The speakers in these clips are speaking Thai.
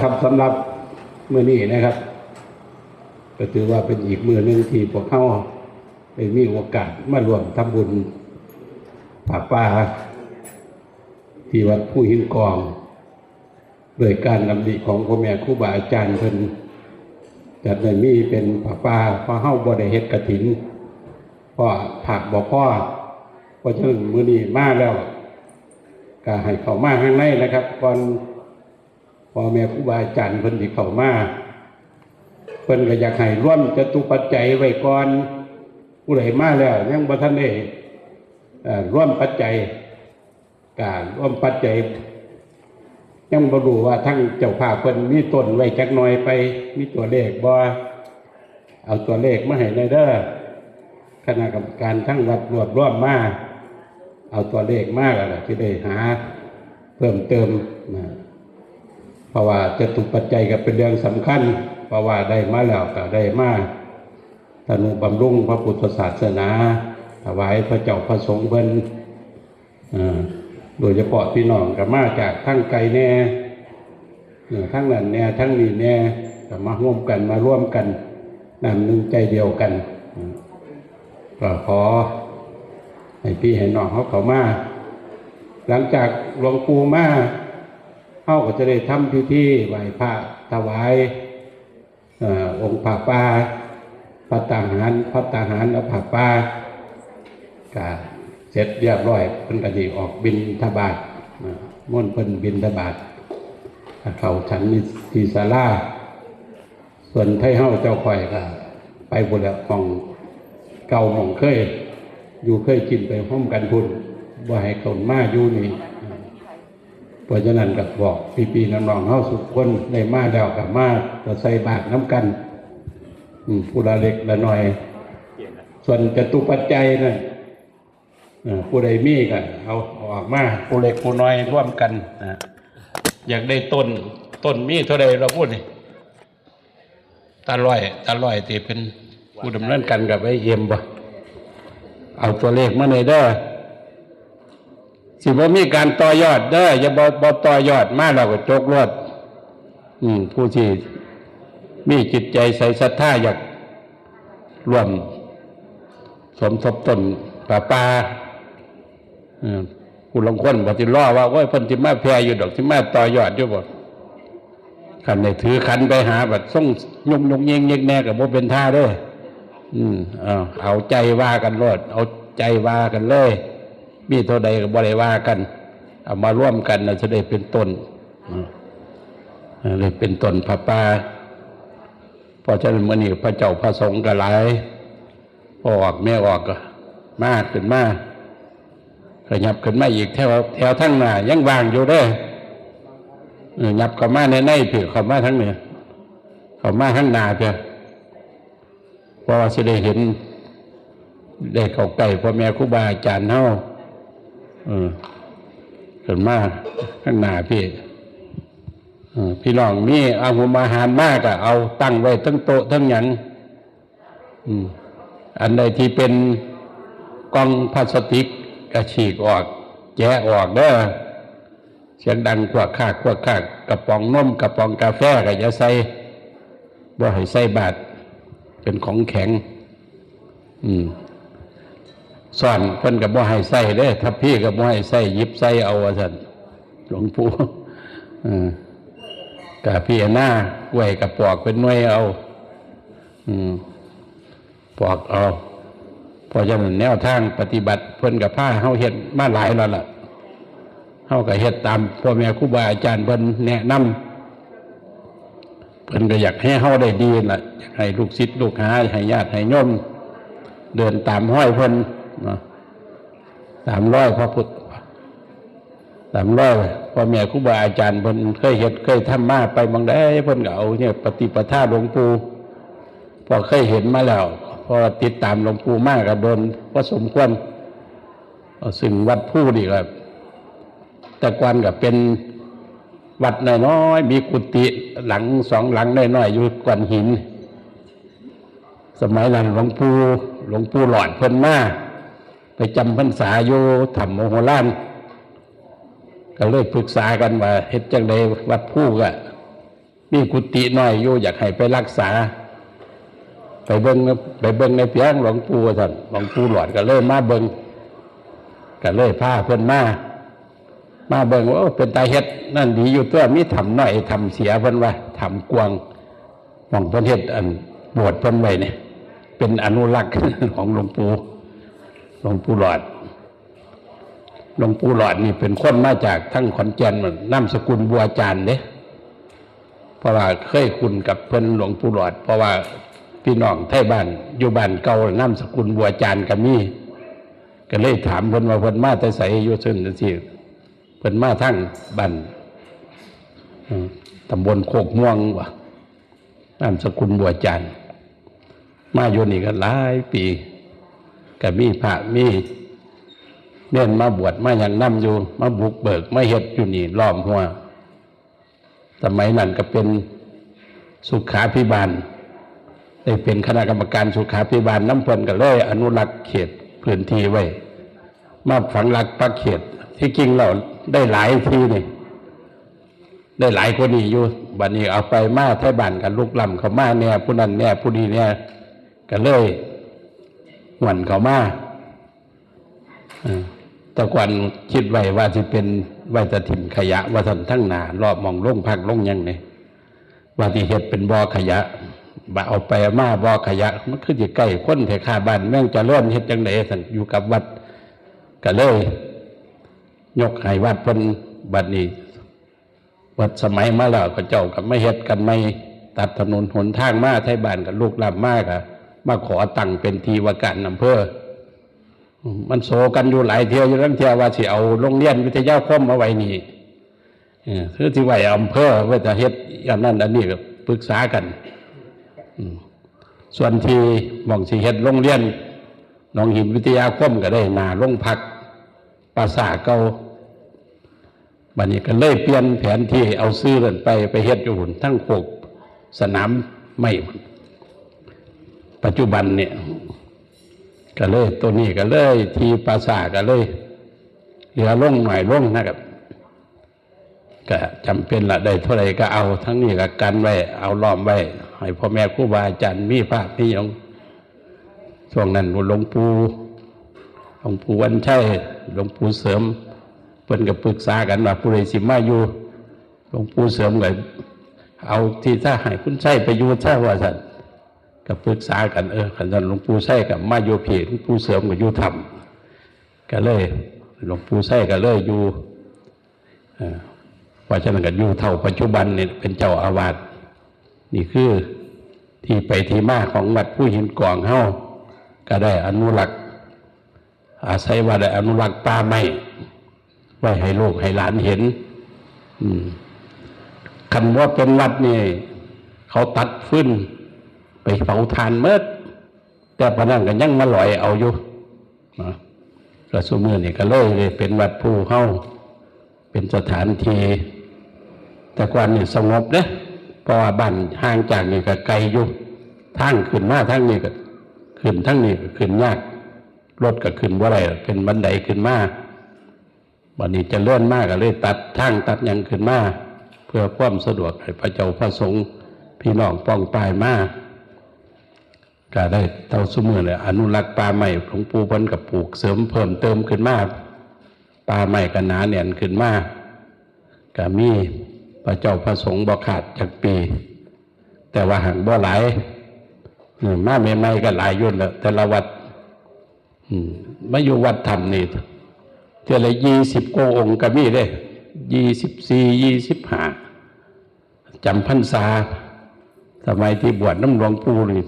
ครับสำหรับมื้อนี้นะครับก็ถือว่าเป็นอีกมื้อหนึ่งที่พวกเขาได้มีโอกาสมาร่วมทำบุญผ้าป่าที่วัดผู้หินกองโดยการนำดิของพ่อแม่ครูบาอาจารย์เพิ่นจัดได้มีเป็นผ้าป่าเพราะเฮาบ่ได้เฮ็ดกฐินเพราะผักบ่พอเพราะฉะนั้นมื้อนี้มาแล้วก็ให้เข้ามาข้างในนะครับก่อนพ่อแม่ครูบาอาจารย์เพิ่นสิเข้ามาเพิ่นก็อยากให้ร่วมจตุปัจจัยไว้ก่อนผู้ใดมาแล้วยังบ่ทันได้ร่วมปัจจัยการร่วมปัจจัยยังบ่รู้ว่าทั้งเจ้าภาพเพิ่นมีต้นไว้จักหน่อยไปมีตัวเลขบ่เอาตัวเลขมาให้ในเด้อคณะกรรมการทั้งวัดรวบรวมมาเอาตัวเลขมาแล้วสิได้หาเพิ่มเติมนะเพราะว่าจตุปัจจัยก็เป็นเรื่องสำคัญเพราะว่าได้มาแล้วก็ได้มาทนุบำรุงพระพุทธศาสนาถวายพระเจ้าพระสงฆ์เพิ่นโดยเฉพาะพี่น้องก็มาจากทั้งไกลแน่ทั้งนั้นแน่ทั้งนี้แน่ก็มาร่วมกันมาร่วมกันนำหนึ่งใจเดียวกันก็ขอให้พี่ให้น้องเขามาหลังจากหลวงปู่มาเขาก็จะได้ทำพิธีไหว้พระถวายองค์ผ้าป่าพระตาหารและผ้าป่าก็เสร็จเรียบร้อยเพิ่นก็สิออกบิณฑบาตม่วนเพิ่นบิณฑบาตเข้าฉันที่ศาลาส่วนไทเฮาเจ้าข่อยก็ไปพุ่นแล้วของเก่าหม่องเคยอยู่เคยกินไปพร้อมกันพุ่นบ่ให้คนมาอยู่นี่เพราะฉะนั้นก็บอกพี่ๆน้องๆเฮาทุกคนได้มาแล้วก็มาก็ใส่บาตรน้ำกันผู้ละเล็กละน้อยส่วนจตุปัจจัยนั่นผู้ใดมีก็เอาออกมาผู้เล็กผู้น้อยร่วมกันอยากได้ต้นมีเท่าใดเราพูดนี่ตาลอยที่เป็นผู้ดำเนินกันกับไอ้เอ็มบ่เอาตัวเลขมาในเด้อสิบ่มีการต่อยอดเด้ออย่าบ่ต่อยอดมาเราก็จกรวดผู้ที่มีจิตใจใส่ศรัทธาอยากร่วมสมทบต้นป่าผู้ลงคนปฏิล้อว่าโอ้ยเพิ่นสิมาแพร่อยู่ดอกสิมาต่อยอดอยู่บ่คันได้ถือขันไปหาบัดส่งยงเยงแน่ก็บ่เป็นท่าเด้อเอาใจว่ากันโลดเอาใจว่ากันเลยมีเท่าใดก็บ่ได้ว่ากันเอามาร่วมกันน่ะจะได้เป็นต้นเลยเป็นต้นผ้าป่าเพราะฉะนั้นมื้อนี้พระเจ้าพระสงฆ์ก็หลายพ่อออกแม่ออกก็มากขึ้นมาขยับขึ้นมาอีกแถวทั้งหน้ายังว่างอยู่เด้อยับเข้ามาในผิวเข้ามาทั้งเหนือเข้ามาทั้งหน้าเพียเพราะว่าจะได้เห็นได้เข้าใกล้พ่อแม่ครูบาอาจารย์เฮาขึ้นมาทั้งหน้าพี่น้องมีเอาหัวมาหารมากอะเอาตั้งไว้ทั้งโต๊ะทั้งหยังอันใดที่เป็นกล่องพลาสติกกระฉีกออกแกะออกเด้อเสียงดังควักคากกระป๋องนมกระป๋องกาแฟก็อย่าใส่บ่ให้ใส่บาตรเป็นของแข็งซ่อนเพิ่นก็บ่ให้ใส่เด้อทัพพี่ก็บ่ให้ใส่หยิบใส่เอาว่าซั่นหลวงปู่กะพี่หน้ากล้วยกับปอกเป็นหน่วยเอาปอกเอาเพราะฉะนั้นแนวทางปฏิบัติเพิ่นกับผ้าเฮาเฮ็ดมาหลายแล้วล่ะเฮาก็เฮ็ดตามพ่อแม่ครูบาอาจารย์เพิ่นแนะนำเพิ่นก็อยากให้เฮาได้ดีล่ะอยากให้ลูกศิษย์ลูกหาให้ญาติให้โยมเดินตามห้อยเพิ่นตามรอยพระพุทธตามรอยพ่อแม่ครูบาอาจารย์เพิ่นเคยเฮ็ดเคยทำมาไปบางได้เพิ่นก็เอาเนี่ยปฏิปทาหลวงปู่พอเคยเห็นมาแล้วพอติดตามหลวงปู่มากก็โดนพอสมควรซึ่งวัดผู้นี่ครับแต่ก่อนก็เป็นวัดน้อยๆมีกุฏิหลัง2 หลังน้อยๆอยู่ก้อนหินสมัยนั้นหลวงปู่หลอดเพิ่นมาไปจำพรรษาอยู่ถ้ำโมโหล้านก็เลยปรึกษากันว่าเฮ็ดจังไดวัดผู้ก็ มีกุฏิน้อยอยู่อยากให้ไปรักษาไปเบิ่งในเปียงหลวงปู่ท่านหลวงปู่หลอดก็เลยมาเบิ่งก็เลยพาเพิ่นมาเบิ่งว่าเป็นตาเฮ็ดนั่นดีอยู่ตัวมีทำน้อยทำเสียเพิ่นว่าทำกวางหม่องเพิ่นเฮ็ดอันบวชเพิ่นไว้เนี่ยเป็นอนุรักษ์ของหลวงปู่หลอดหลวงปู่หลอดนี่เป็นคนมาจากทั้งขอนแก่นนามสกุลบัวจานเด้เพราะว่าเคยคุ้นกับเพิ่นหลวงปู่หลอดเพราะว่าพี่น้องไทยบ้านอยู่บ้านเก่านามสกุลบัวจานก็มีก็เลยถามเพิ่นว่าเพิ่นมาแต่ไสอยู่ซื่นจังซี่เพิ่นมาทั้งบ้านตำบลโคกม่วงว่ะนามสกุลบัวจานมาอยู่นี่ก็หลายปีก็มีพระมีเน่นมาบวชมาอย่างนำอยู่มาบุกเบิกมาเฮ็ดอยู่นี่ล้อมหัวสมัยนั้นก็เป็นสุขาภิบาลได้เป็นคณะกรรมการสุขาภิบาลน้ำเพิ่นก็เลยอนุรักษ์เขตพื้นที่ไว้มาฝังหลักปักเขตที่จริงเราได้หลายที่นี่ได้หลายคนนี่อยู่บัดนี้เอาไปมาไทยบ้านกันลุกล้ำเขามาเนี่ยผู้นั้นเนี่ยผู้นี้เนี่ยก็เลยหวนเขามาแต่ก่อนคิดไว้ว่าจะเป็นไว้จะถิ่มขยะว่าท่านทั้งหนารอบมองลงพักลงยังเนี่ยว่าที่เฮ็ดเป็นบ่อขยะบ่เอาไปมาบ่อขยะมันคือจะใกล้คนแถวข้าบ้านแม่งจะเลื่อนเฮ็ดจังไดท่านอยู่กับวัดก็เลยยกให้วัดเพิ่นบัดนี้วัดสมัยมาแล้วก็เจ้ากับไม่เฮ็ดกันไม่ตัดถนนหนทางมาไทยบ้านกับลูกหลานมากอะมาขอตั้งเป็นทีว่าการอำเภอมันโศกันอยู่หลายเที่ยวอยู่ทั้งเที่ยวว่าสิเอาโรงเรียนวิทยาคมมาไว้นี่คือที่ไว้อำเภอว่าจะเฮ็ดอย่างนั้นอันนี้ก็ปรึกษากันส่วนที่มองสิเฮ็ดโรงเรียนหนองหินวิทยาคมก็ได้หน้าโรงพักปราสาทเก่าบัดนี้ก็เลยเปลี่ยนแผนที่เอาซื้อนั่นไปเฮ็ดอยู่หุ่นทั้งโคกสนามไม่ปัจจุบันเนี่ยก็เลยตัวนี้ก็เลยที่ปราสาทก็เลยเหลือลงหน่อยลงนะครับก็จำเป็นละได้เท่าไรก็เอาทั้งนี้ก็กันไว้เอาล้อมไว้ให้พ่อแม่ครูบาอาจารย์มีภาพนิยมช่วงนั้นหลวงปู่วันชัยหลวงปู่เสริมเพิ่นก็ปรึกษากันว่าผู้ใดสิมาอยู่หลวงปู่เสริมก็เอาที่ถ้าให้คุณชัยไปอยู่ถ้าว่าซั่นก็ปรึกษากันขันท่านหลวงปู่ไส้กับมาโยเพหลวงปู่เสริมกับอยู่ธรรมก็เลยหลวงปู่ไส้ก็เลยอยู่เพราะฉะนั้นก็อยู่เท่าปัจจุบันเนี่ยเป็นเจ้าอาวาสนี่คือที่ไปที่มาของวัดผู้หินกองเฮาก็ได้อนุรักษ์อาศัยว่าได้อนุรักษ์ป่าไม้ไว้ให้ลูกให้หลานเห็นคันว่าเป็นวัดนี่เขาตัดฟื้นไปเผาทานเมื่อแต่พนันกันยังมาลอยเอาอยู่กระสุมือนี่ก็เลยเป็นวัดผู้เฮาเป็นสถานที่แต่ก่อนนี่สงบนะเพราะว่าบ้านห่างจากนี่ก็ไกลอยู่ทางขึ้นมาทางนี้ก็ขึ้นทั้งนี้ก็ขึ้นยากรถก็ขึ้นว่าไรเป็นบันไดขึ้นมาบัดนี้จะเลื่อนมากก็เลยตัดทางตัดยังขึ้นมาเพื่อความสะดวกให้พระเจ้าพระสงฆ์พี่น้องป้องปลายมาก็ได้เท่าสมือเลยอนุรักษ์ป่าไม้หลวงปู่เพิ่นกับปลูกเสริมเพิ่มเติมขึ้นมาป่าไม้ก็หนาแน่นขึ้นมาก็มีพระเจ้าพระสงฆ์บ่ขาดจากปีแต่ว่าห่างบ่หลายมาใหม่ๆก็หลายยุ่นแล้วแต่ละวัดมาอยู่วัดธรรมนี่เท่าไร20 กว่าองค์ก็มีเลย24 25จำพรรษาสมัยที่บวชน้ำหลวงปู่นี่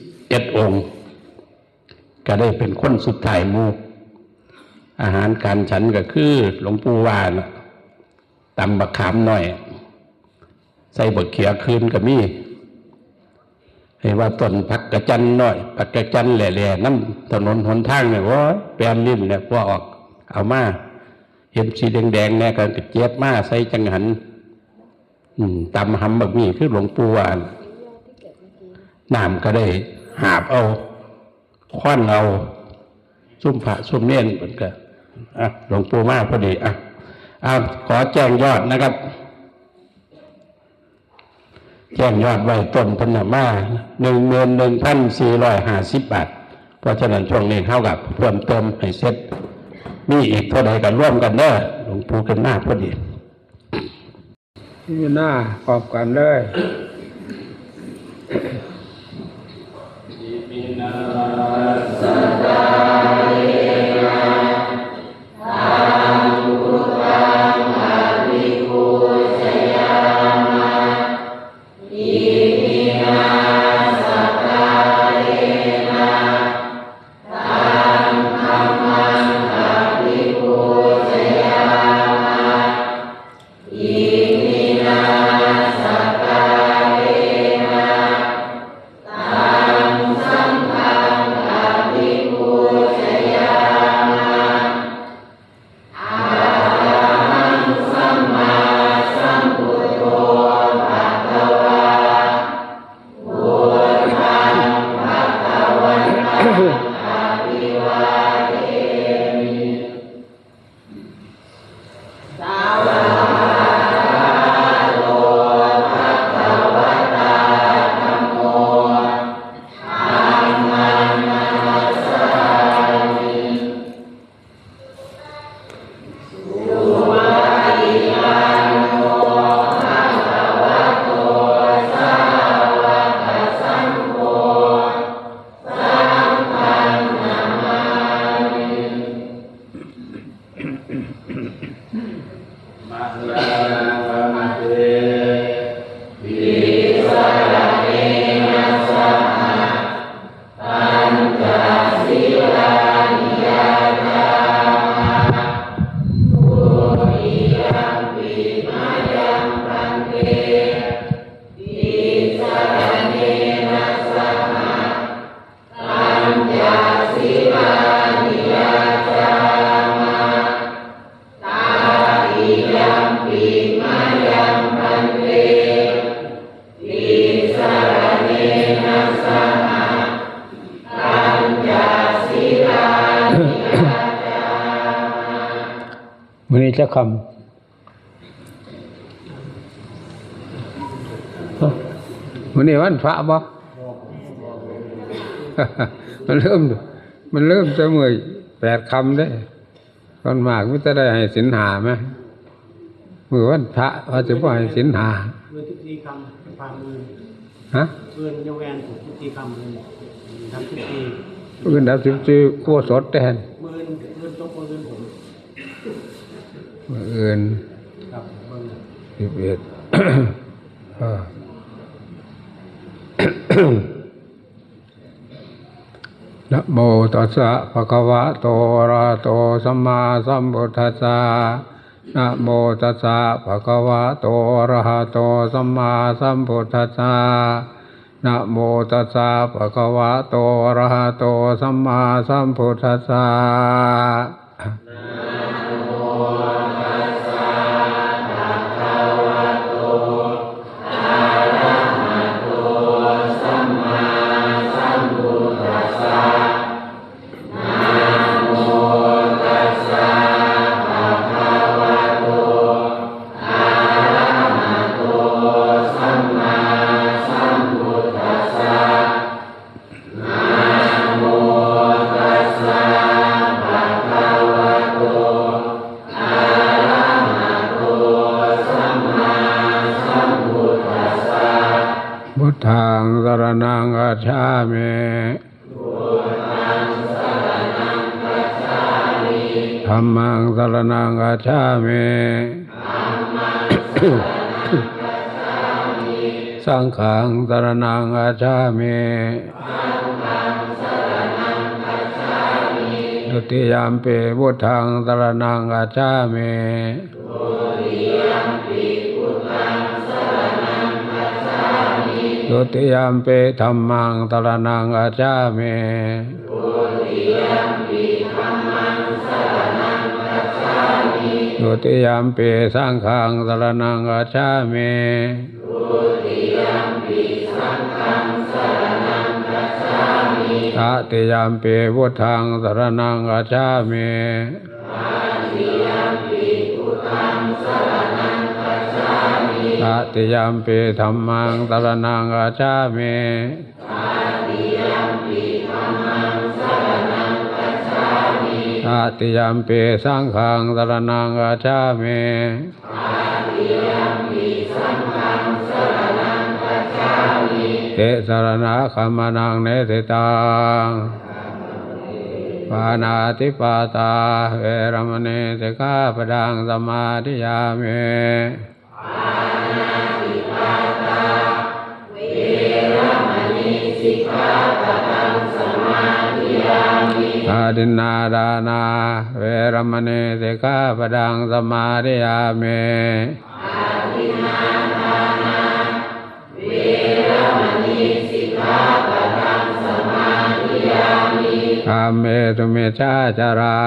21 องค์ก็ได้เป็นคนสุดท้ายหมู่อาหารการฉันก็คือหลวงปู่ว่านะตำบักขามหน่อยใส่บักเขียคืนก็มีให้ว่าต้นผักกระจันหน่อยผักกระจันแหล่ๆน้ำถนนหนทางเนี่ยว่าแปลนลิ้นเนี่ยว่าออกเอามาเห็นสีแดงๆเนี่ยก็เจี๊ยบมาใส่จังหันตำหำแบบนี้คือหลวงปู่ว่าน้ำก็ได้หาบเอาคว้านเอาซุ่มพระซุ่มเนียนเหมือนกันหลวงปู่มาพอดีขอแจ้งยอดนะครับ แจ้งยอดไว้ต้นพนมา11,450 บาทเพราะฉะนั้นช่วงนี้เข้ากับเพิ่มเติมให้เสร็จมีอีกเท่าใดกันร่วมกันเด้อหลวงปู่ขึ้นหน้าพอดีนี่หน้าขอบกันเลยวันนี้จะคำวันนี้วันพระบ่ มันเริ่มจะเมื่อย8 คำได้ตอนมากไม่จะได้ให้ศีลหาไหมมือวันพระว่าจะบ่ให้ศีลหามือ14 คำผ่านมือฮะมือยแวนถูก14 คำเลยทำ14มือดับ14ขั้วสดแทนมือต้องคนอื่นผมมืออื่นครับเ11นะโมตัสสะภะคะวะโตอะระหะโตสัมมาสัมพุทธัสสะนะโมตัสสะภะคะวะโตอะระหะโตสัมมาสัมพุทธัสสะนะโมตัสสะภะคะวะโตอะระหะโตสัมมาสัมพุทธัสสะพุทธังสรณังคัจฉามิธัมมังสรณังคัจฉามิสังฆังสรณังคัจฉามิดุติยัมปิพุทธังสรณังคัจฉามิดุติยัมปิธัมมังสรณังคัจฉามิดุติยัมปิสังฆังสรณังคัจฉามิตติยัมปิพุทธังสรณังคัจฉามิต ตติยัมปิธัมมังสรณังคัจฉามิตติยัมปิสังฆังสรณังคัจฉามิเตสรณะคัมมนังเนติตังปานาติปาตาเวรมณีสิกขาปดังสมาธิยามิอาดินนาดานาเวรมณีสิกขาปดังสมาธิยามิกามเมตุเมชาจารา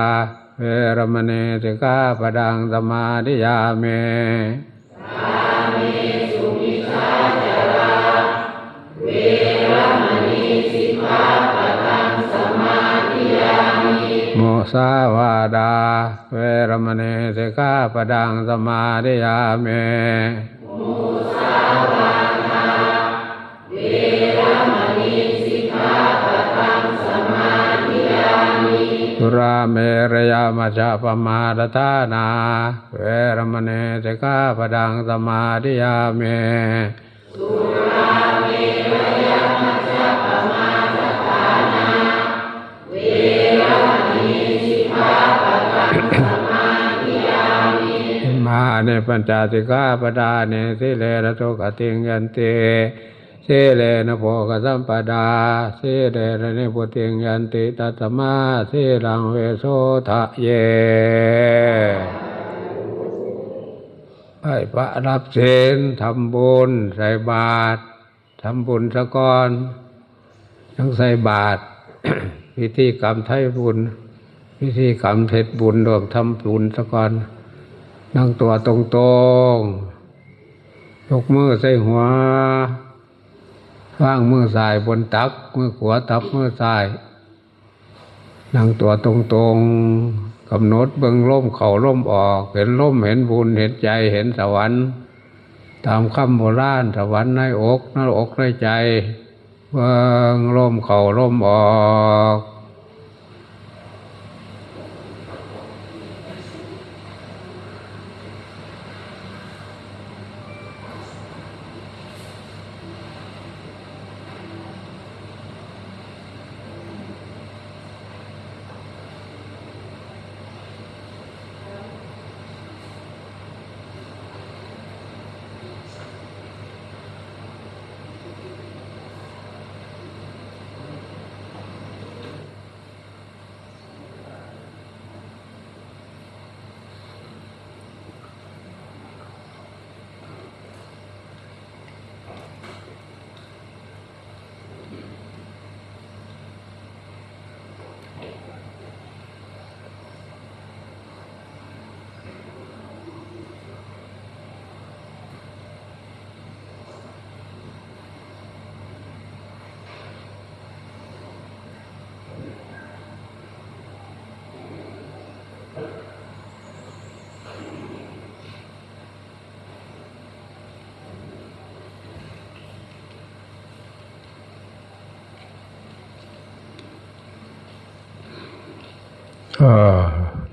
เวรมณีสิกขาปดังสมาธิยามิมุสาวาดาเวรมณีสิกขาปดังสมาธิยามิสุราเมรยามัจจปมาทฐานาเวรมณีสิกขาปดังสมาธิยามิมาเนปัญจสิกขาปดาเนสิเลนะโสกติงยันติสิเลนะโภคสัมปดาสิเลนะนิพุติงยันติตัสมาสิลังเวโสทะเยให้พระรับศีลทำบุญใส่บาตรทำบุญซะก่อนต้องใส่บาตร พิธีกรรมไทยบุญพิธีกรรมเทศบุญรวมทำบุญซะก่อนนั่งตัวตรงๆยกมือใส่หัววางมือซ้ายบนตักมือขวาทับมือซ้ายนั่งตัวตรงๆกำหนดเบิ่งลมเข้าลมออกเห็นลมเห็นบุญเห็นใจเห็นสวรรค์ตามคำโบราณสวรรค์ในอกในใจเบิ่งลมเข้าลมออก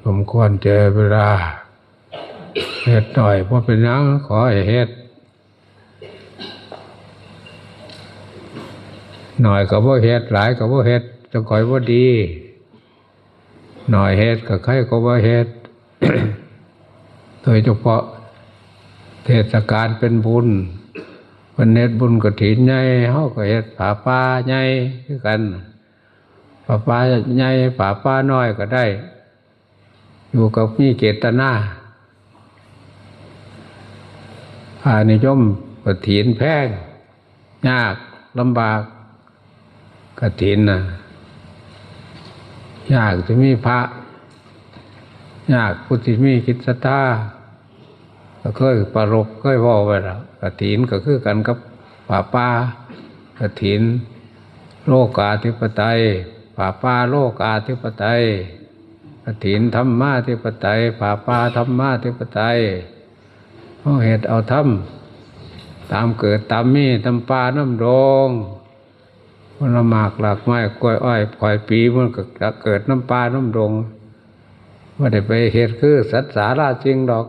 สมควรเจอเวลาเฮ็ดหน่อยเพราะเป็นยังขอให้เฮ็ดหน่อยก็บ่เฮ็ดหลายก็บ่เฮ็ดจังค่อยบ่ดีหน่อยเฮ็ดก็ใครก็บ่เฮ็ด โดยเฉพาะเทศกาลเป็นบุญเพิ่นเฮ็ดบุญกฐินใหญ่เฮาก็เฮ็ดผ้าป่าใหญ่คือกันผ้าป่าใหญ่ผ้าป่าน้อยก็ได้อยู่กับมีเจตนาผ้านิยมกฐินแพงยากลำบากกฐินน่ะยากจะมีพระยากผู้ที่มีจิตศรัทธาก็เคยประรบเคยว่าไว้แล้วกฐินก็คือกันกับผ้าป่ากฐินโลกาธิปไตยผ้าป่าโลกาธิปไตยกฐินธรรมาธิปไตยผ้าป่าธรรมาธิปไตยเอาเหตุเอาธรรม ตามเกิดตามมีตามป่าน้ำดงผลหมากหลากไม้กล้วยอ้อยปล่อยปีมันก็เกิดน้ำป่าน้ำดงว่าได้ไปเหตุคือสัตว์สาราสิ่งดอก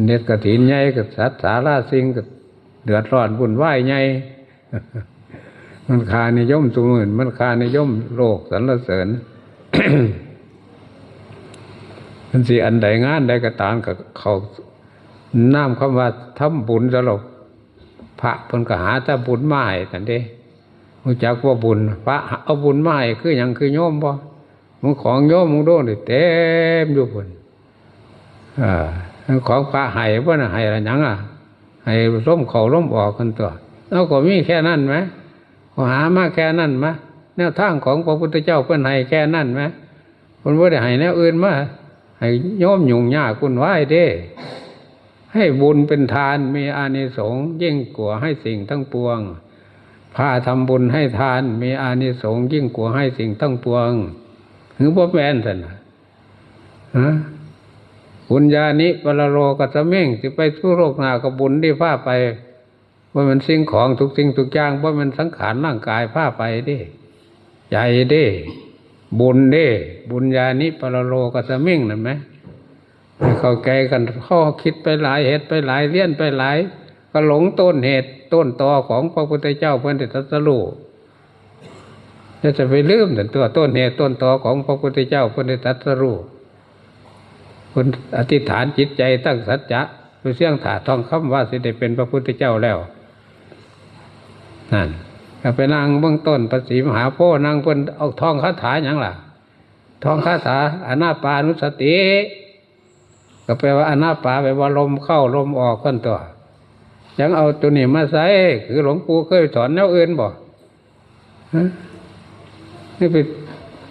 เน็ตกระถินใหญ่กับสัตว์สาราสิ่งกับเดือดร้อนวุ่นวายใหญ่ มันคานิยมตัวอื่นมันคานิยมโลกสรรเสริญ มันสิอันใดงานใดก็ตามกับเขาน้ำคำว่าทำบุญสลบพระเพิ่นก็หาแต่บุญมาให้นั่นเด้รู้จักว่าบุญพระเอาบุญมาให้คือหยังคือโยมบ่มึงของโยมมึงโดนนี่เต็มอยู่พุ่นของพระให้บ่น่ะให้อะไรหยังให้ร่มเข้าร่มออกกันตัวเอาก็มีแค่นั้นไหมก็หามาแค่นั้นไหมแนวทางของพระพุทธเจ้าเพิ่นให้แค่นั้นไหมเพิ่นบ่ได้ให้แนวอื่นมาให้โยมยุ่งยากวุ่นวายเด้ให้บุญเป็นทานมีอานิสงส์ยิ่งกว่าให้สิ่งทั้งปวงพาทำบุญให้ทานมีอานิสงส์ยิ่งกว่าให้สิ่งทั้งปวงหรือบ่แม่นซั่นน่ะบุญญาณิปรโลกัสสมิงสิไปสู่โลกหน้าก็บุญที่พาไปว่ามันสิ่งของทุกสิ่งทุกอย่างว่ามันสังขารร่างกายพาไปเด้ใจเด้บุญเด้บุญญาณิปรโลกัสสมิงนั่นไหมเข้าใจกันข้อคิดไปหลายเหตุไปหลายเลี้ยนไปหลายก็หลงต้นเหตุต้นตอของพระพุทธเจ้าเพิ่นได้ตรัสรู้จะไปลืมแต่ตัวต้นเหตุต้นตอของพระพุทธเจ้าเพิ่นได้ตรัสรู้คุณอธิษฐานจิตใจตั้งสัจจะไปเสี่ยงถาทองคำว่าสิได้เป็นพระพุทธเจ้าแล้วนั่นก็ไปนั่งเบื้องต้นพระศรีมหาโพธิ์นั่งเพิ่นเอาท่องคาถาหยังล่ะท่องคาถาอานาปานุสติก็แปลว่าอานาปาแปลว่าลมเข้าลมออกคนตัวยังเอาตัวนี้มาใส่คือหลวงปู่เคยสอนแนวอื่นบ่นี่ไป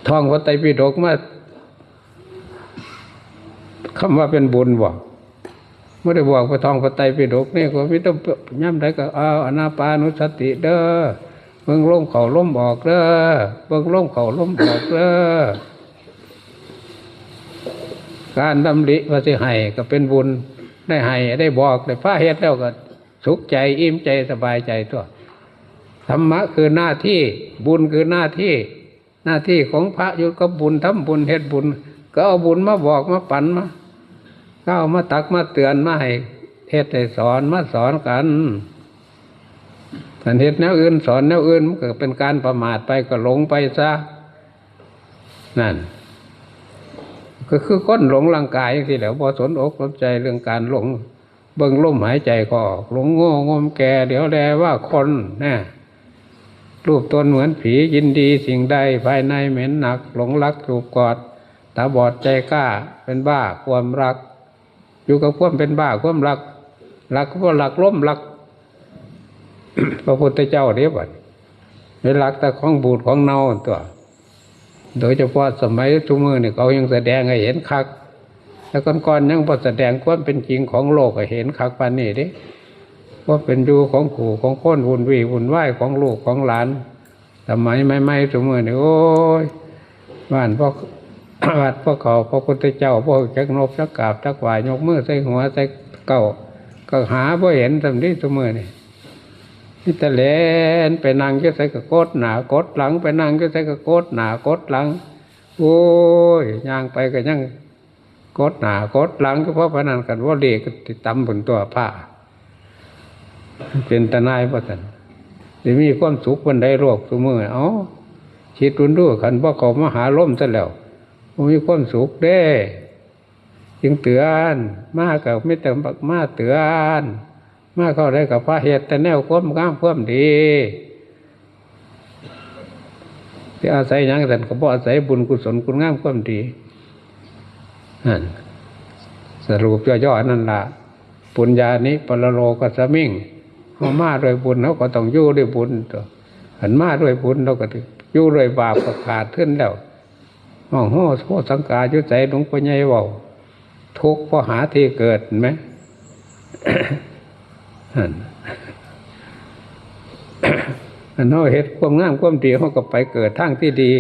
ท่องพระไตรปิฎกมาคำว่าเป็นบุญบ่ไม่ได้บอกไปท่องพระไตรปิฎกนี่ก็ไม่ต้องย่ำได้ก็เอาอานาปานุสติเด้อเบิ่งลมเข้าลมออกเด้อเบิ่งลมเข้าลมออกเด้อการดำริว่าสิให้ก็เป็นบุญได้ให้ได้บอกได้พาเฮ็ดแล้วก็สุขใจอิ่มใจสบายใจตัวธรรมะคือหน้าที่บุญคือหน้าที่ของพระอยู่กับบุญทำบุญเฮ็ดบุญก็เอาบุญมาบอกมาปั่นมาก็เอามาตักมาเตือนมาให้เฮ็ดให้สอนมาสอนกันการเฮ็ดแนวอื่นสอนแนวอื่นมันก็เป็นการประมาทไปก็หลงไปซะนั่นก็คือก้นหลงร่างกายอย่างที่แล้วพอสนอกสนใจเรื่องการหลงเบิ่งลมหายใจก็ออกหลงโง่งมแก่เดี๋ยวแลว่าคนนะรูปตนเหมือนผียินดีสิ่งใดภายในเหม็นหนักหลงรักจูบกอดตาบอดใจกล้าเป็นบ้าความรักอยู่กับความเป็นบ้าความรักก็รักล้มรัก พระพุทธเจ้าเรียบร้อยไม่รักแต่ของบูดของเน่าตัวโดยเฉพาะสมัยทุกมือเนี่ยเขายังแสดงให้เห็นคักแล้วก่อนยังพอแสดงความเป็นจริงของโลกให้เห็นคักปานนี้ดิว่าเป็นอยู่ของขู่ของคนวุ่นวายของลูกของหลานสมัยไม่ทุกมือเนี่ยโอ้ยบ้านพ่อวัดพ่อเขาพระพุทธเจ้าพ่อจักนบจักกราบจักไหวยกมือใส่หัวใส่เก้าก็หาพ่อเห็นสำนี้ทุกมือนี่นี่แต่เล่นไปนั่งก็ใส่กระโกดหนากดหลังไปนั่งก็ใส่กระโกดหนากดหลังโอ้ยย่างไปก็ยังกดหนากดหลังก็เพราะพนันกันว่าเด็กติดตำบนตัวผ้าเป็นตาหนายเพราะท่านจะมีความสุขวันใดโรคทุกมือคิดรุนดูขันพ่อเขามาหาล้มซะแล้วมีความสุขเด้จึงเตือนมากับไม่เติมบักมาเตือนมาเข้าได้กับพระเหตุแต่แนวความงามความดีที่อาศัยอย่างนั้นก็เพราะอาศัยบุญกุศลคุณงามความดีนั่นสรุปย่อๆนั่นล่ะปุญญานิปรโลกัสสมิงเขามาด้วยบุญเขาก็ต้องอยู่ด้วยบุญตัวหันมาด้วยบุญเราก็อยู่ด้วยบาปก็ขาดขึ้นแล้วโหสังกายุใจหลวงพ่อใหญ่ว่าทุกข์เพราะหาที่เกิดเห็นไหม อันเขาเห็นความงามความดีเขาก็ไปเกิดทางที่ดี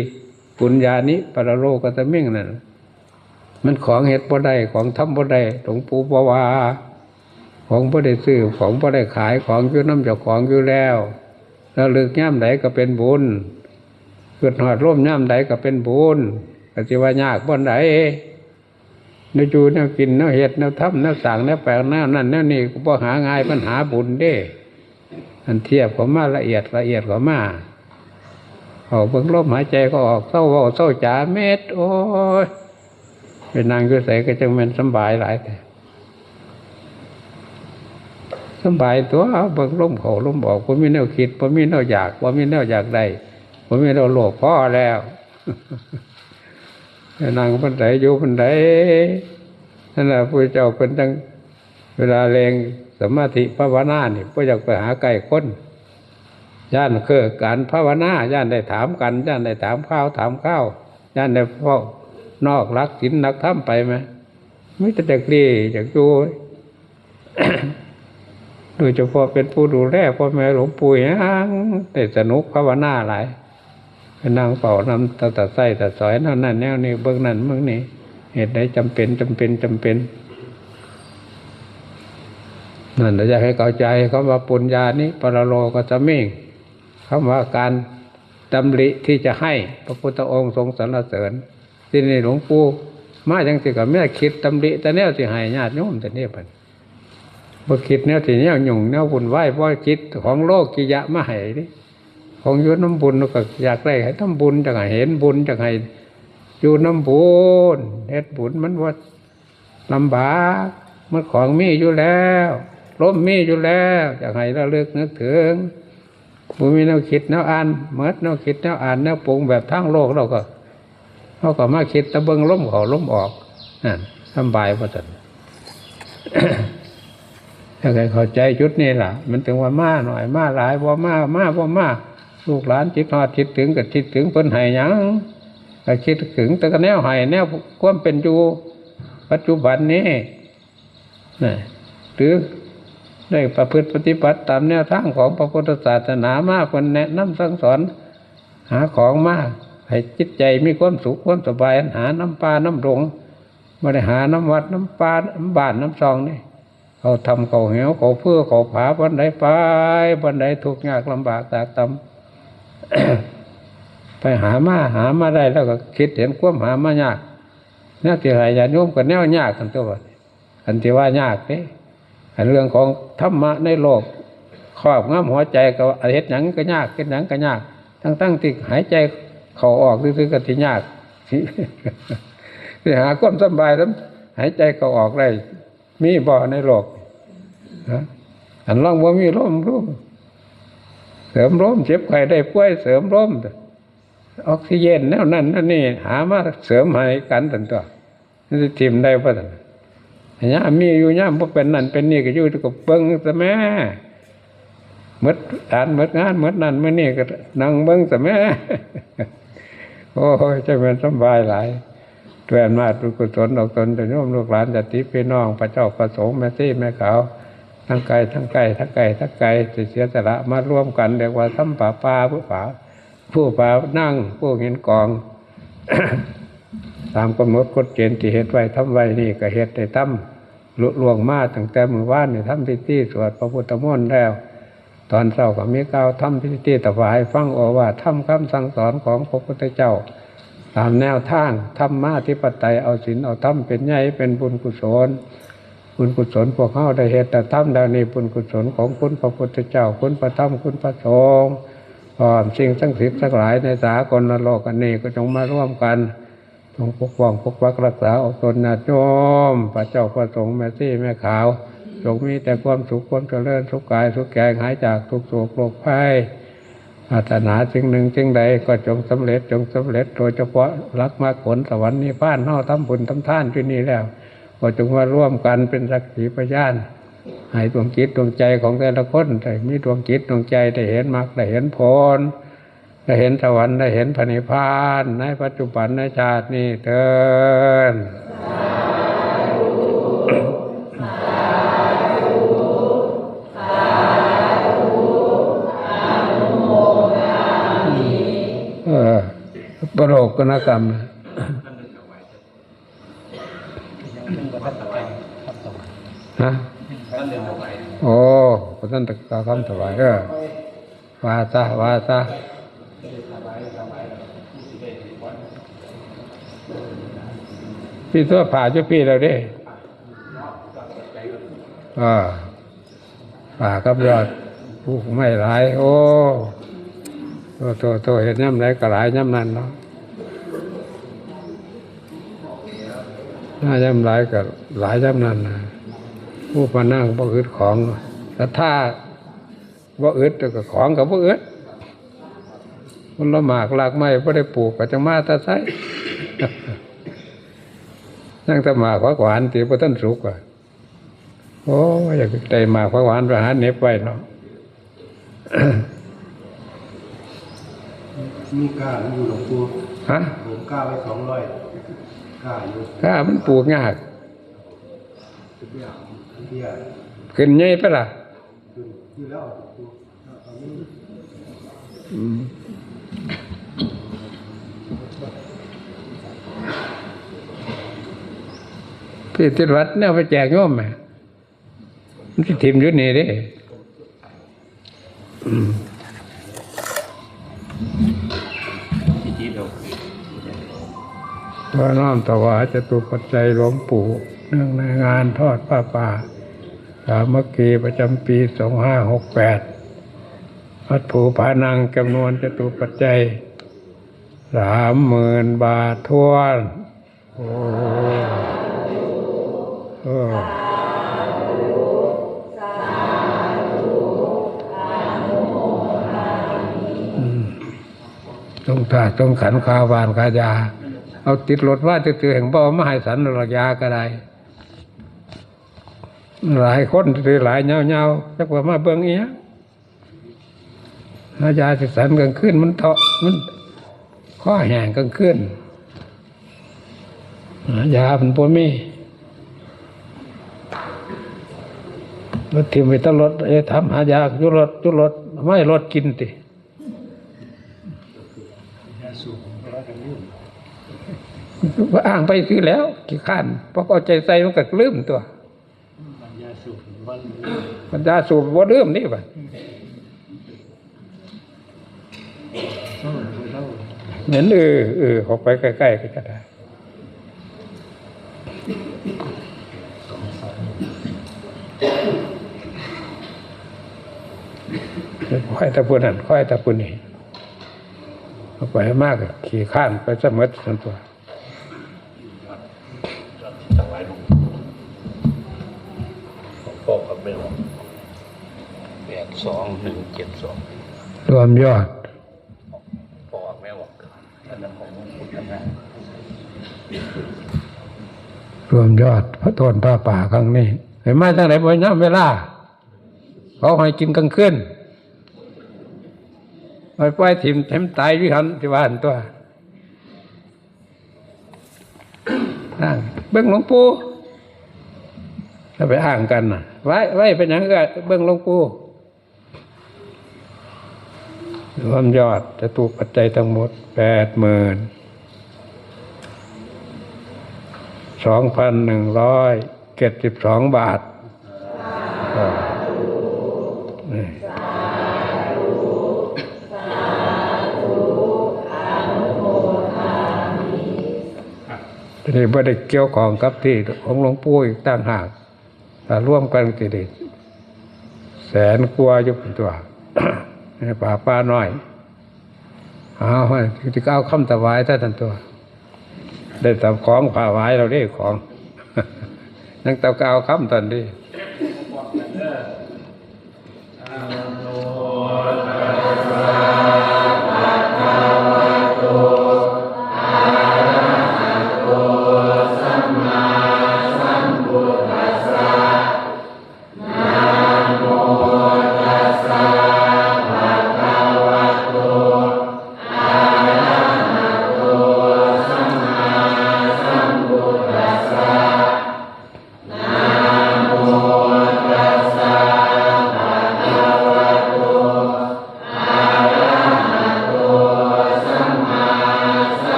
ปุญญานิปรโลกัสสมิงนั่นมันของเหตุบ่ได้ของทำบ่ได้หลวงปู่บอกว่า ของบ่ได้ซื้อของบ่ได้ขายของอยู่น้ำเจ้าของอยู่แล้วแล้วลึกย่ำใดก็เป็นบุญเกิดหอดร่มย่ำใดก็เป็นบุญก็สิว่ายากบ่ไหนแนวอยู่แนวกินแนวเฮ็ดแนวทำแนวสั่งแนวแปลงแนวนั่นแนวนี้ก็บ่หาง่ายปัญหาบุญเด้อันเทียบก็มาละเอียดก็มาออกเบิ่งลมหายใจก็ออกเศร้าเว้าเศร้าจ๋าเม็ดโอ้ยเป็นนางอยู่ไสก็จังแม่นสำบายหลายแต่สบายตัวเบิ่งลมเข้าลมออกบ่มีแนวคิดบ่มีแนวอยากบ่มีแนวอยากได้บ่มีแนวโลภพอแล้วนั่งบันไดอยู่บันไดนั่นน่ะพระเจ้าเป็นจังเวลาแรงสมาธิภาวนานี่บ่อยากไปหาใกล้คนย่านคือการภาวนาย่านได้ถามกันย่านได้ถามข้าวย่านได้เฝ้านอกรักศีลนักธรรมไปไหมมิแต่จักดีจักอยู่ โดยเฉพาะเป็นผู้ดูแลพ่อแม่หลวงปู่ยังได้สนุกภาวนาหลายไปนั่งเป่านำตะไส้ตะสอยนั่นแนวนี้เบื้องนั้นเบื้องนี้เหตุใดจำเป็นนั่นเราจะให้เข้าใจคำว่าปุญญานี้ปรโลกัสสมิงคำว่าการดำริที่จะให้พระพุทธองค์ทรงสรรเสริญที่นี่หลวงปู่มาจังสิกับแม่คิดดำริแต่แนวสิให้ญาติโยมแต่เนี่ยพันบ่คิดแนวที่แนวหยุ่งแนวบุญไหวบ่คิดของโลกกิยะมาให้นี่ของอยู่น้ำบุญก็อยากได้ให้ทำบุญจังให้เห็นบุญจังให้อยู่น้ำบุญเฮ็ดบุญมันว่าลำบากมันของมีอยู่แล้วล้มมีอยู่แล้วจังให้ระลึกนึกถึงบ่มีแนวคิดแนวอ่านเมื่อแนวคิดแนวอ่านแนวปรุงแบบทางโลกเราก็มาคิดตะเบิงล้มเข้าล้มออกนั่นสบายบ่ซั่น ถ้าใครเข้าใจจุดนี้ล่ะมันถึงว่ามาหน่อยมาหลายบ่มาลูกหลานจิตฮอดคิดถึงก็คิดถึงเพิ่นให้หยังก็คิดถึงแต่ก็แนวให้แนวความเป็นอยู่ปัจจุบันนี้นะหรือได้ประพฤติปฏิบัติตามแนวทางของพระพุทธศาสนามาเพิ่นแนะนำสั่งสอนหาของมาให้จิตใจมีความสุขความสบายหาน้ำปลาน้ำหลงบ่ได้หาน้ำวัดน้ำปลาน้ำบ้านน้ำซองนี่เขาทำเขาเหวเขาเพื่อเขาผาบันไดไปบันไดทุกข์ยากลำบากตากตำไปหามาได้แล้วก็คิดเห็นความหามายากแนวที่หายญาติโยมก็แนวยากกันตัวอันที่ว่ายากนี่อันเรื่องของธรรมะในโลกครอบงำหัวใจก็เฮ็ดหยังก็ยากเฮ็ดหยังก็ยากทั้งที่หายใจเข้าออกซื่อๆก็สิยากสิหาความสบายแล้วหายใจเข้าออกได้มีบ่ในโลกอันล่องว่ามีร่มเสริมร่มเจ็บไข้ได้ป่วยเสริมร่มออกซิเจนแนวนั้นนั่นนี่หามาเสริมให้กันตั้งตัวนี่จะทิมได้ป่ะท่านย่ามีอยู่ย่ามพวกเป็นนั่นเป็นนี่ก็อยู่ที่กับเบิ้งซะแม่หมดการหมดงานหมดนั่นเมื่อนี่ก็นั่งเบิ้งซะแม่โอ้ยจะเป็นสบายหลายแวนมาตุกุศลออกตนแต่โยมลูกหลานญาติพี่น้องพระเจ้าประสงค์แม่ซี่แม่ขาวทั้งไกลเสียสละมาร่วมกันเรียกว่าสัมปะปาผู้ป่านั่งผู้เห็นกอง ตามกำหนดกฎเกณฑ์ที่เหตุไว้ทำไว้นี่ก็เหตุได้ทำลุล่วงมาตั้งแต่มื้อวานนี่ทำพิธีสวดพระพุทธมนต์แล้วตอนเช้าก็มีกล่าวทำพิธีถวายฟังโอวาททำคำสั่งสอนของพระพุทธเจ้าตามแนวทางธรรมะธิปไตยเอาศีลเอาธรรมเป็นใหญ่เป็นบุญกุศลพวกเขาได้เหตุแต่ทำดังนี้บุญกุศลของคุณพระพุทธเจ้าคุณพระธรรมคุณพระสงฆ์พร้อมสิ่งศักดิ์สิทธิ์ทั้งหลายในสากลโลกอันนี้ก็จงมาร่วมกันจงปกป้องปกปักรักษาอกตนญาติโยมพระเจ้าประสงค์แม่ซี่แม่ขาวจงมีแต่ความสุขความเจริญสุขกายสุขใจหายจากทุกโศกโรคภัยปรารถนาสิ่งหนึ่งสิ่งใดก็จงสำเร็จโดยเฉพาะรักมรรคผลสวรรค์นิพพานเฮาทำบุญทำทานที่นี่แล้วก็จงมาร่วมกันเป็นสักขีพยานให้ดวงจิตดวงใจของแต่ละคนได้มีดวงจิตดวงใจได้เห็นมรรคได้เห็นผลได้เห็นสวรรค์ได้เห็นพระนิพพานในปัจจุบันในชาตินี้เถิดประโลกนกรรมฮะ พระท่านตะกาคำถวายว่าซะพี่ตัวผ่าจุพี่เราเด้ผ่ากับยอดผู้ไม่หลายโอ้โตเห็นย่ำไรก็หลายย่ำนั้นเนาะน่าย่ำไรก็หลายย่ำนั้นนะผู้มานั่งบ่อึดของแต่ถ้าบ่อึดก็ของกับบ่อึดมันละหมากหลากไม้บ่ได้ปลูกก็จังมาแตะไสนั่งแตะหมากหวานตีบ่ทันสุกอ่ะโอ้อยากได้หมากหวานไปหาเน็บไว้เนาะมีกล้าอยู่หลวงปู่ ฮะ ผมกล้าไว้200กล้าอยู่ ถ้ามันปลูกยาก เบี้ย ขึ้นใหญ่ไปล่ะ อยู่แล้ว พี่ติดวัดเนี่ยไปแจกโยมไหมมันสิถิ่มอยู่นี่เด้ว่าน้อมถวายจตุปัจจัยหลวงปู่เนื่องในงานทอดผ้าป่าสามัคคีประจำปี2568วัดภูผานังจำนวนจตุปัจจัย30,000 บาททวนโอ้ต้องถาต้องขันคาวานคายาเอาติดรถว่าจะถือแห่งบ่มาให้สันระยาก็ได้หลายคนถือหลายเงาจักว่ามาเบิ่งอีหยังระยาสิสันกลางคืนมันเถาะมันข้อแห้งกลางคืนยามันบ่มีรถถิ่มไปตลอดทำหายาจุรถไม่รถกินติว่าอ้างไปซื้อแล้วกี่ข้านเพราะเอาใจใส่มันก็ลืมตัวปัญญาสูบว่าลืมนี่ป่ะเหมือนออกไปใกล้ๆก็ได้ค่อยตะปุนนั่นค่อยตะปุนนี่เอาไปมากขี่ข้านไปเสมอส่วนตัวพ่อกับแม่82,172รวมยอดพ่อกับแม่บอกอันนั้นของหลวงปู่ทำงานรวมยอดพระโทนพระป่าครั้งนี้เห็นไหมตั้งแต่บ่อยน้ำเวลาเขาให้กินกลางคืนไปถิ่มเต็มตายวิหันที่บ้านตัวนั่งเบื้องหลวงปู่ถ้าไปอ้างกันน่ะไว้เป็นอย่างไรเบื้องหลวงปู่รวมยอดจะถูกปัจจัยทั้งหมด82,172 บาทนี่ไม่ได้เกี่ยวของกับที่ของหลวงปู่อีกต่างหากแต่ร่วมกันติด100,000 กว่าอยู่เป็นตัว ป่าน้อยจะเอาคำถวายท่านตัวได้ทำของถวายเราได้ของ นั่งเตาก้าวคำตอนนี้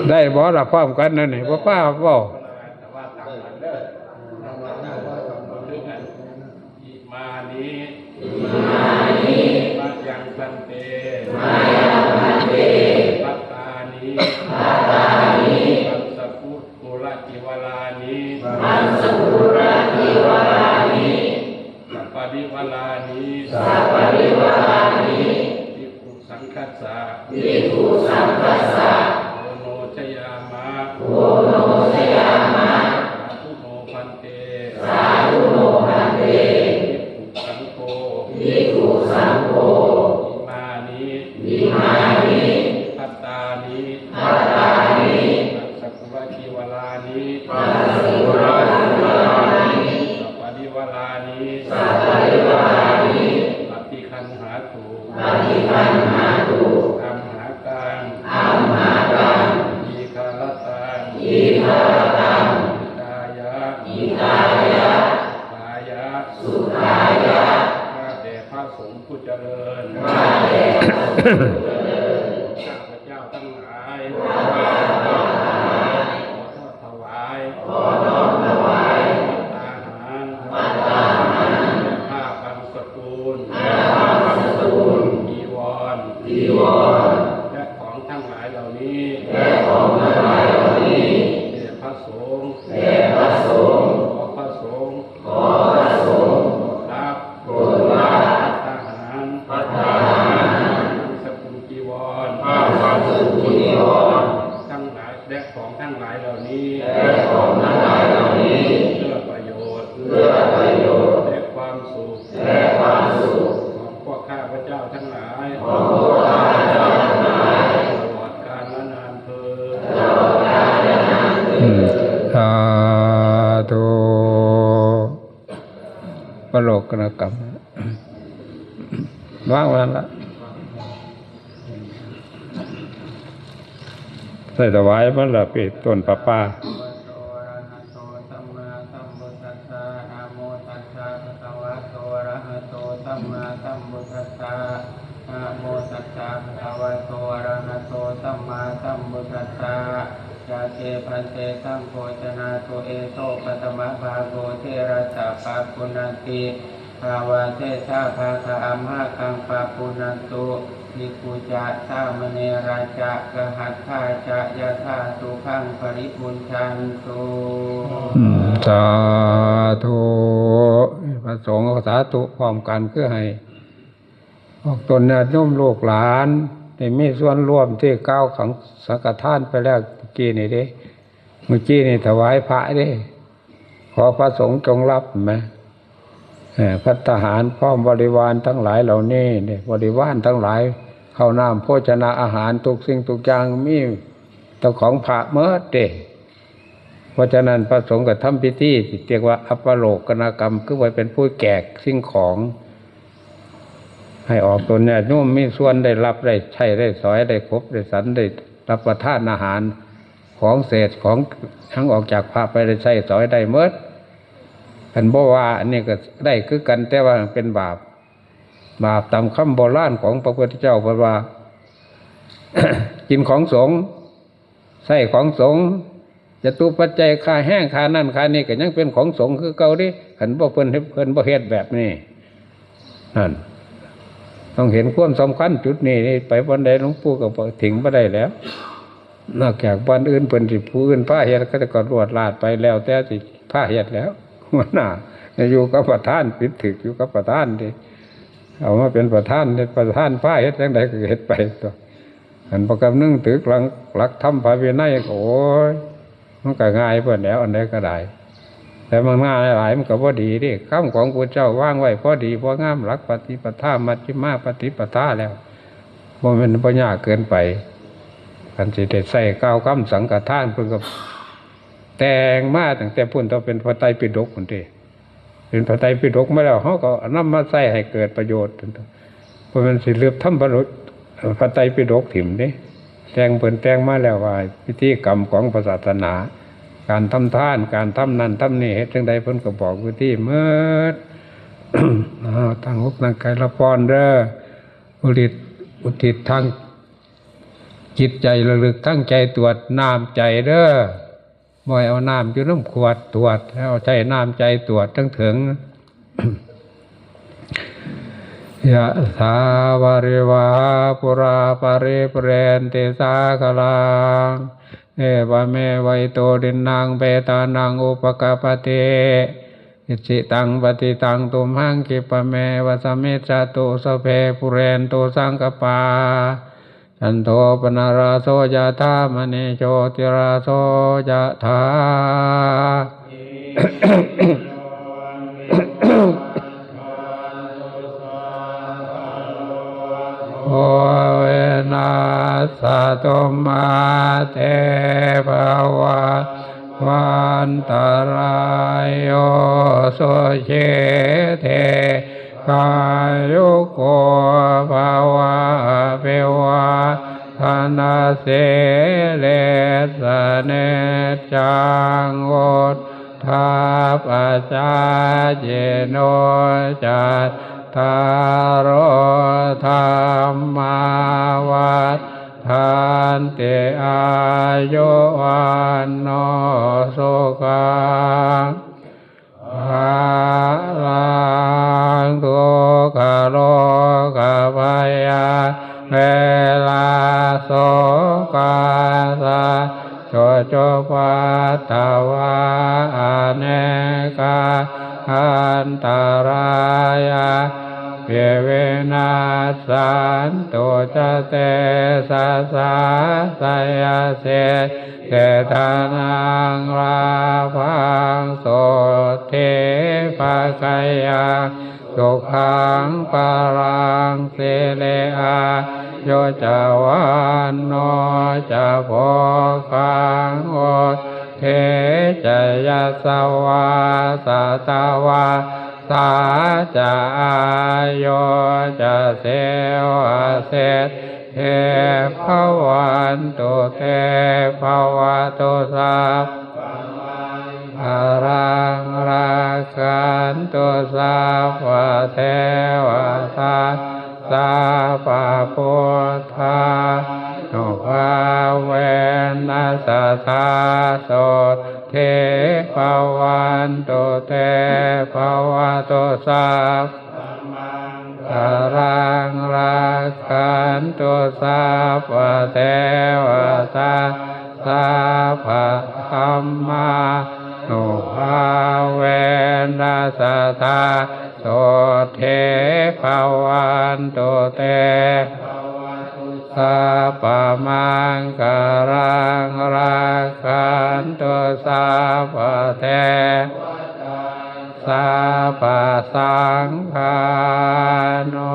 ได้บ่ละพร้อมกันนั่นนี่บ่ป้าเว้า อิมานิมัจยังพันเตพัตตานิปัสสะพุทโกลจิวลานิสัพปริวลานิภิกขุสังคัสสะโอโนชยามะสาธุโนพันเตภิกขุสังโฆอิมานิพัตตานิปัสสะกุลจิวลานิสัพปริวลานิปฏิคันหาตุอัมหากังอีคารตังอิตายะสุขายะข้าแต่พระสงฆ์ผู้เจริญข้าพเจ้าทั้งหลายขอทอดถวายอาหารและผ้าบางสกุลจีวรและของทั้งหลายเหล่านี้แด่พระสงฆ์ขอพระสงฆ์รับอาหารสกุลจีวรทั้งหลายและของทั้งหลายเหล่านี้เพื่อประโยชน์และความสุขของพวกข้าพเจ้าทั้งหลายตลอดกาลและนานเทอญ สาธุปโลกนกรรมว่างวันละใส่ถวายมันละปิดต้นปะป้ายาเตพันเตสังโฆชนะโตเอโตปัตมะภาโกเทระสะปะปุณันติภาวะเทชาภาคาอัมหะกังปะปุณันตุนิกุจะสามเนราจะกหัตถาจะยะธาสุขังปริปุญชันตุสาธุพระสงฆ์สาธุพร้อมกันเพื่อให้ออกตนญาติโยมลูกหลานได้มีส่วนร่วมที่ก้าวขังสังฆทานไปแล้วเมื่อกี้นี่เด้เมื่อกี้นี่ถวายพระเด้ขอพระสงฆ์จงรับไหมภัตตาหารพร้อมบริวารทั้งหลายเหล่านี้เนี่ยบริวารทั้งหลายข้าวน้ำโภชนาอาหารทุกสิ่งทุกอย่างมีเจ้าของพระเมื่อเด้เพราะฉะนั้นพระสงฆ์ก็ทำพิธีเรียกว่าอัปโลกนกรรมคือไว้เป็นผู้แจกสิ่งของให้ออกตนเนี่ยโน้มมีส่วนได้รับได้ใช้ได้สอยได้ครบได้สันได้รับประทานอาหารของเศษของทั้งออกจากพระไปได้ใช้สอยได้เมื่อท่านบอกว่าอันนี้ก็ได้คือกันแต่ว่าเป็นบาปตามคำโบราณของพระพุทธเจ้าบอกว่า กินของสงฆ์ใส่ของสงฆ์จะตุปัจจัยค่าแห้งค่านั่นค่านี่ก็ยังเป็นของสงฆ์คือเก่าดิขันบ่เพิ่นบ่เฮ็ดแบบนี้นั่นต้องเห็นความสำคัญจุดนี้ไปวันใดหลวงปู่ก็ถึงบ่ได้แล้วนอกจากวันอื่นเพิ่นสิผู้อื่นพาเฮ็ดก็จะก็รวดลาดไปแล้วแต่สิพาเฮ็ดแล้วหัวหน้าอยู่กับประธานปิดถึกอยู่กับประธานดิเอามาเป็นประธานพาเฮ็ดจังไดก็เฮ็ดไปตัวอันประกำนึงตึกหลักธรรมภายในโอ้ยมันก็ง่ายเพิ่นแล้วอันใดก็ได้แต่มันง่ายหลายมันก็บ่ดีดิคำของพระเจ้าวางไว้พอดีพองามหลักปฏิปทามัชฌิมาปฏิปทาแล้วบ่แม่นบ่ยากเกินไปคันสิได้ใส่ก้าวคำสังฆทานเพิ่นก็แต่งมาตั้งแต่พุ่นต้องเป็นพระไตรปิฎกพุ่นติเป็นพระไตรปิฎกมาแล้วเฮาก็นำมาใส่ให้เกิดประโยชน์เพราะมันสิลืมทำพระไตรปิฎกถิ่มเด้แต่งเพิ่นแต่งมาแล้วว่าพิธีกรรมของศาสนาการทำทานการทำนั่นทำนี่เฮ็ดจังใดเพิ่นก็บอกวิธีเมื่อ ตั้งอกตั้งใจละพรเด้ออุทิศ อุทิศทางจิตใจระลึกตั้งใจตรวจน้ำใจเด้อบ่อยเอาน้ำอยู่น้ำขวดตรวจเอาใช้น้ำใจตรวจทั้งถึง ยะถาวาริวาปุราปาริปุเรนติสาคลังเอวเมวัยโตดินังเปตานังอุปกปปติอิจิตังปฏิตังตุมหังคิปะเมวะสมมิจจตุสพเพปุเรนตุสังกปาจันโทปนาราโสยะธามณีโชติราโสยะธา โอเวนัสสะตุมาเตภวัตวันตรายโยสุเชเทกายุโกภวะเปวะธนาเสเลสเนจังโอทาปัจจาเจโนจัตตารโอธรรมาวัฏฐานติอายุวันโนสุขังภาลังทุกขโลกภัยเวลาโสกาสะโจโจปัตตวะอเนกาอันตรายะเปเวนัสสันตุจเตสะสะสยเสเตทานังราภังโสเทภคยังสุขังปารังเสเลอาโยจาวันโนจะโพคังโอเทจยสวาสัตวาสาจะอาโยจะเสวะเสเทภวันตุเทภวตุสัพอารังราคันตุสัพพะเทวตาสัพพะพุทธานุภาเวนัสสะโสเทภวันตุเทภวตุสัพอารังราคันตุสัพพะเทวตาสัพพะธัมมานุภาเวนัสสะโสเทภวันตุเตสัพพะมังคารังราคันตุสัพพะเทสัพพะสังฆานุ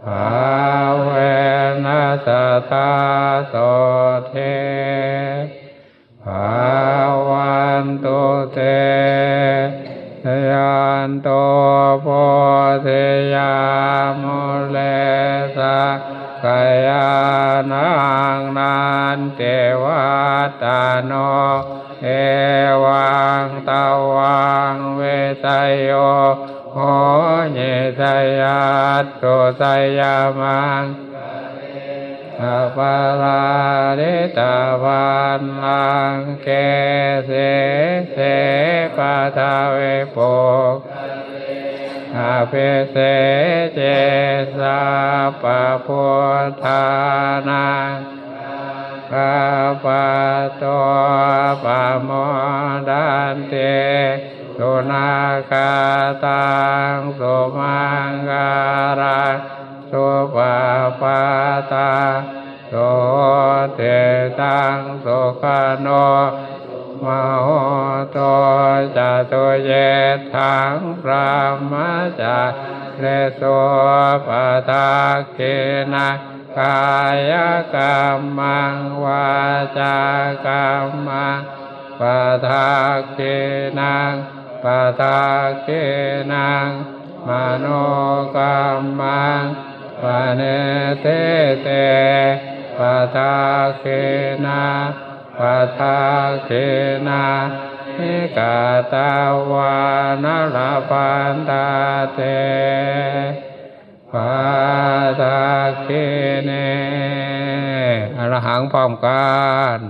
ภาเวนัสสะโสเทภวันตุเตยันโตโพธิยามุเลสะกายานังนันเตวัตตาโนเอวังตาวังเวสยโยโหเยสยัตโตสยามังสัพพะลาลิตาวันลังเกเสเสปะทาเวโปอาเปเสเจสัพพะพุทธานังปะปะโตปะโมดันเตสุนาคาตังสุมังการังสุปะปะตาโสเตตังสุขโนมโหโตจตุเยถังพระมจาเลโสปะทักขินะกายกรรมังวาจากรรมังปะทักขินังปะทักขินังมโนกรรมังปะเนเตเตปะทักขินะปะทักขินะนิกาตาวานลพันตาเต ปาตาเคเนอรหังพร้อมกัน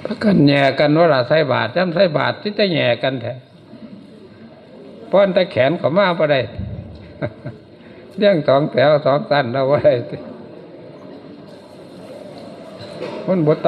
พระกันแย่กันว่าละใส่บาตรจำใส่บาตรที่จะแย่กันแท้ป้อนตะแขนเขามาบ่ได้ เรื่องสองแถวสองสั้นเราบ่ได้มันบท